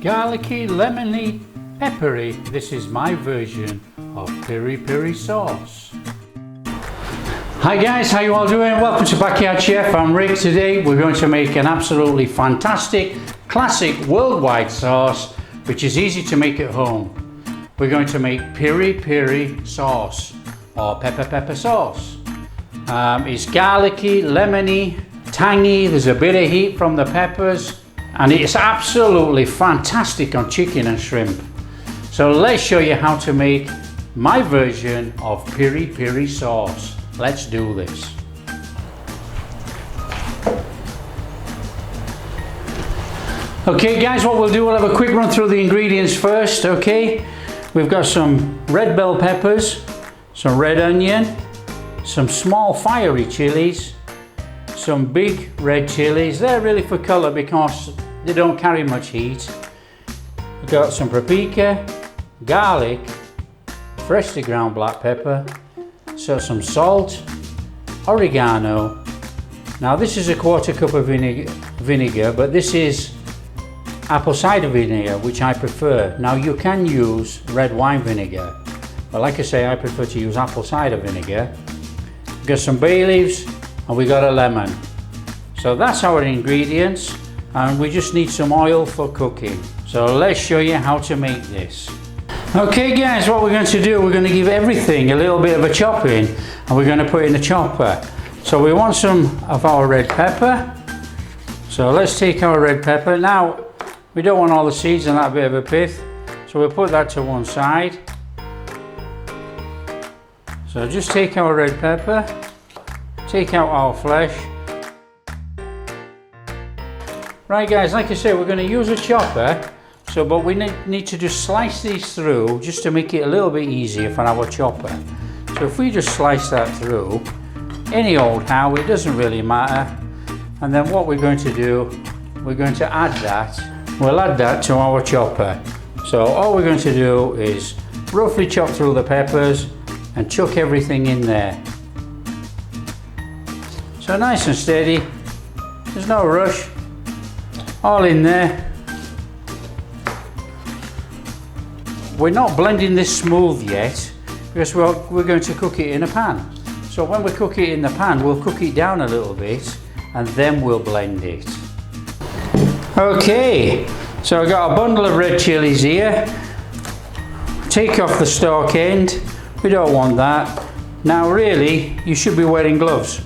garlicky, lemony, peppery. This is my version of Piri Piri Sauce. Hi guys, how you all doing? Welcome to Backyard Chef. I'm Rick. Today we're going to make an absolutely fantastic, classic worldwide sauce, which is easy to make at home. We're going to make Peri Peri Sauce or pepper sauce. It's garlicky, lemony, tangy. There's a bit of heat from the peppers, and it's absolutely fantastic on chicken and shrimp. So let's show you how to make my version of Peri Peri Sauce. Let's do this. Okay guys, what we'll do, we'll have a quick run through the ingredients first. Okay, we've got some red bell peppers, some red onion, some small fiery chilies, some big red chilies. They're really for colour because they don't carry much heat. We've got some paprika, garlic, freshly ground black pepper, so some salt, oregano. Now this is a quarter cup of vinegar, but this is apple cider vinegar, which I prefer. Now you can use red wine vinegar, but like I say, I prefer to use apple cider vinegar. We've got some bay leaves and we got a lemon. So that's our ingredients, and we just need some oil for cooking. So let's show you how to make this. Okay guys, what we're going to do, we're going to give everything a little bit of a chopping, and we're going to put it in the chopper. So we want some of our red pepper. So let's take our red pepper. Now we don't want all the seeds and that bit of a pith, so we'll put that to one side. So just take our red pepper, take out our flesh. Right guys, like I said, we're going to use a chopper. So, but we need to just slice these through just to make it a little bit easier for our chopper. So if we just slice that through, any old how, it doesn't really matter. And then what we're going to do, we're going to add that. We'll add that to our chopper. So all we're going to do is roughly chop through the peppers and chuck everything in there. So nice and steady, there's no rush, all in there. We're not blending this smooth yet because we're going to cook it in a pan. So when we cook it in the pan, we'll cook it down a little bit and then we'll blend it. Okay, so I got a bundle of red chilies here. Take off the stalk end, we don't want that. Now really, you should be wearing gloves,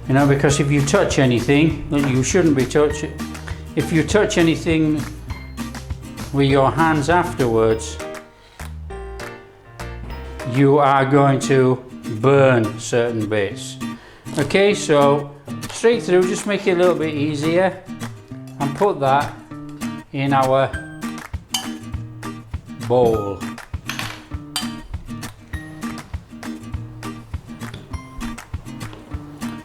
you know, because if you touch anything that you shouldn't be touching, if you touch anything with your hands afterwards, you are going to burn certain bits. Okay, so straight through, just make it a little bit easier and put that in our bowl.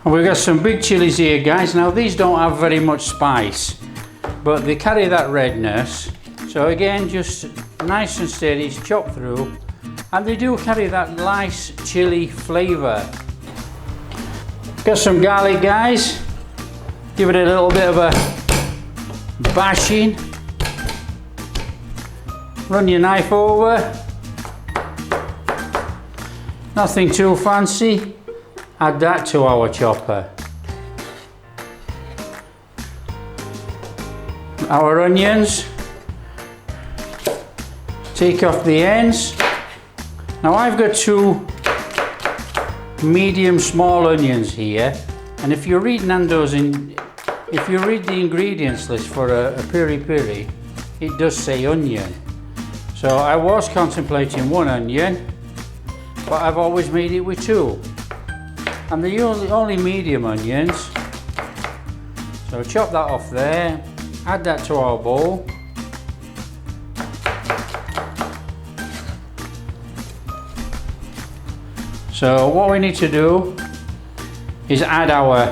And we've got some big chilies here guys. Now these don't have very much spice, but they carry that redness. So again, just nice and steady, chop through. And they do carry that nice chili flavour. Got some garlic guys. Give it a little bit of a bashing. Run your knife over. Nothing too fancy. Add that to our chopper. Our onions. Take off the ends. Now I've got two medium small onions here, and if you read Nandos if you read the ingredients list for a piri piri, it does say onion. So I was contemplating one onion, but I've always made it with two. And the only medium onions. So chop that off there, add that to our bowl. So what we need to do is add our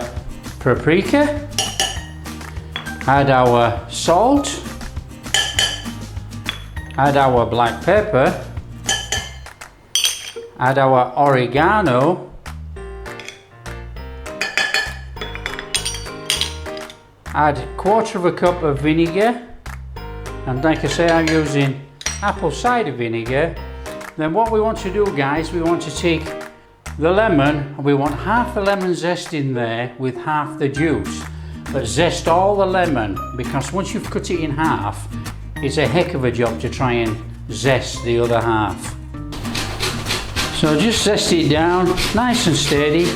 paprika, add our salt, add our black pepper, add our oregano, add 1/4 cup of vinegar, and like I say, I'm using apple cider vinegar. Then what we want to do, guys, we want to take the lemon and we want half the lemon zest in there with half the juice. But zest all the lemon, because once you've cut it in half, it's a heck of a job to try and zest the other half. So just zest it down nice and steady.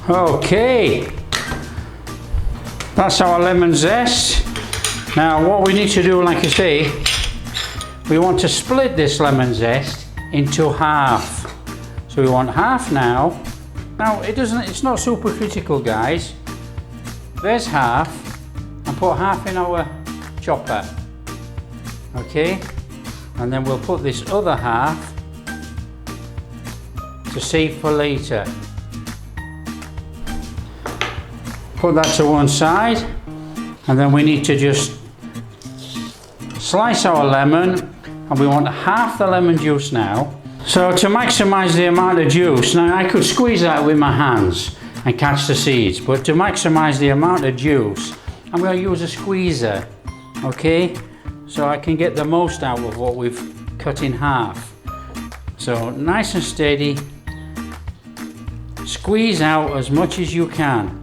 Okay, that's our lemon zest. Now what we need to do, like I say, we want to split this lemon zest into half. So we want half now. Now it's not super critical, guys. There's half, and put half in our chopper. Okay, and then we'll put this other half to save for later. Put that to one side, and then we need to just slice our lemon, and we want half the lemon juice now. So to maximize the amount of juice, now I could squeeze that with my hands and catch the seeds, but to maximize the amount of juice, I'm going to use a squeezer, okay? So I can get the most out of what we've cut in half. So nice and steady, squeeze out as much as you can.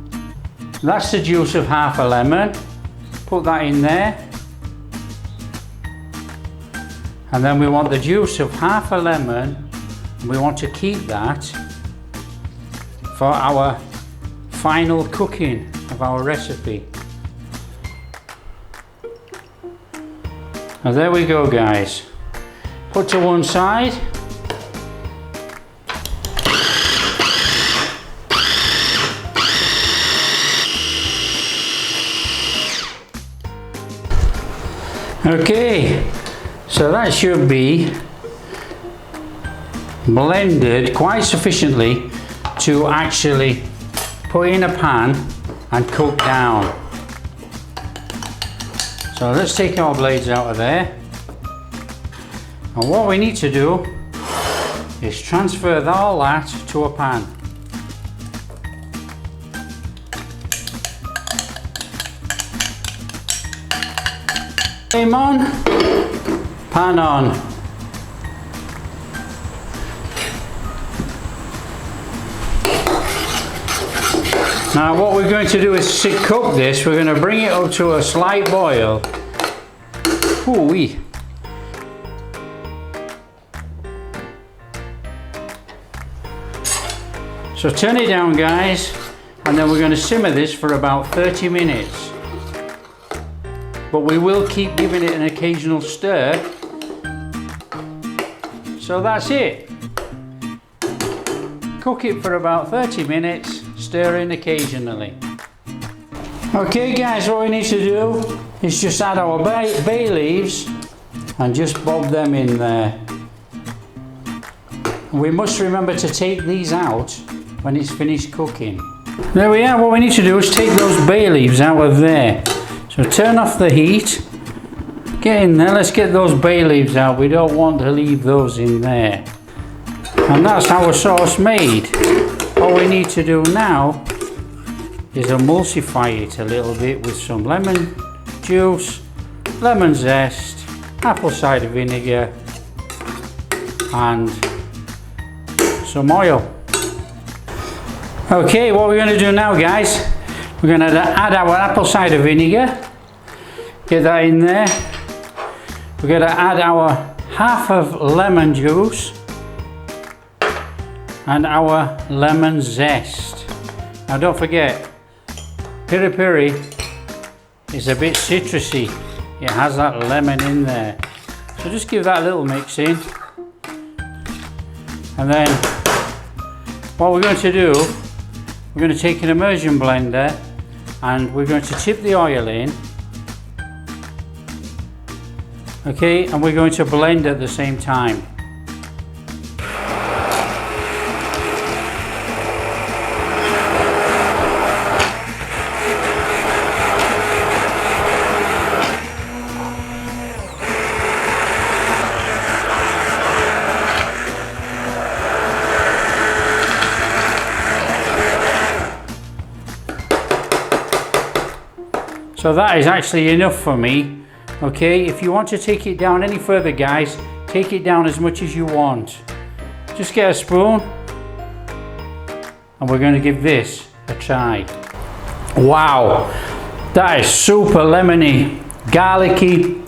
That's the juice of half a lemon. Put that in there. And then we want the juice of half a lemon, and we want to keep that for our final cooking of our recipe. Now there we go, guys. Put to one side. Okay, so that should be blended quite sufficiently to actually put in a pan and cook down. So let's take our blades out of there. And what we need to do is transfer all that to a pan. Flame on, pan on. Now what we're going to do is cook this. We're going to bring it up to a slight boil. Ooh-wee. So turn it down, guys, and then we're going to simmer this for about 30 minutes. But we will keep giving it an occasional stir. So that's it. Cook it for about 30 minutes, stirring occasionally. Okay guys, what we need to do is just add our bay leaves and just bob them in there. We must remember to take these out when it's finished cooking. There we are. What we need to do is take those bay leaves out of there. So turn off the heat, get in there, let's get those bay leaves out. We don't want to leave those in there. And that's our sauce made. All we need to do now is emulsify it a little bit with some lemon juice, lemon zest, apple cider vinegar and some oil. Okay, what we're going to do now, guys, we're going to add our apple cider vinegar. Get that in there. We're going to add our half of lemon juice and our lemon zest. Now don't forget, piri piri is a bit citrusy. It has that lemon in there. So just give that a little mix in. And then what we're going to do, we're going to take an immersion blender and we're going to tip the oil in. Okay, and we're going to blend at the same time. So that is actually enough for me. Okay, if you want to take it down any further, guys, take it down as much as you want. Just get a spoon and we're going to give this a try. Wow, that is super lemony, garlicky,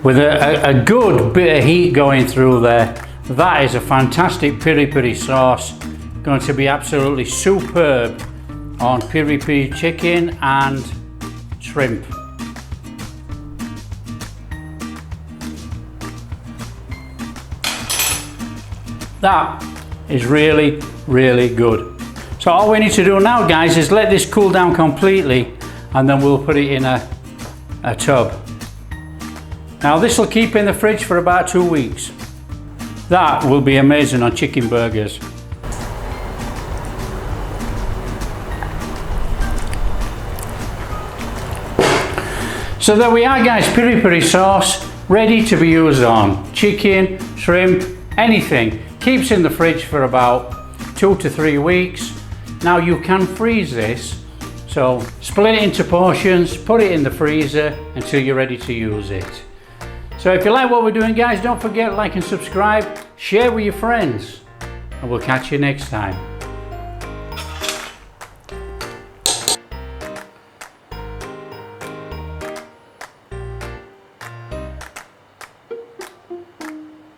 with a good bit of heat going through there. That is a fantastic piri piri sauce. Going to be absolutely superb on piri piri chicken and shrimp. That is really, really good. So all we need to do now, guys, is let this cool down completely and then we'll put it in a tub. Now this will keep in the fridge for about 2 weeks. That will be amazing on chicken burgers. So there we are, guys, piri piri sauce ready to be used on chicken, shrimp, anything. Keeps in the fridge for about 2 to 3 weeks. Now you can freeze this, so split it into portions, put it in the freezer until you're ready to use it. So if you like what we're doing, guys, don't forget to like and subscribe, share with your friends, and we'll catch you next time.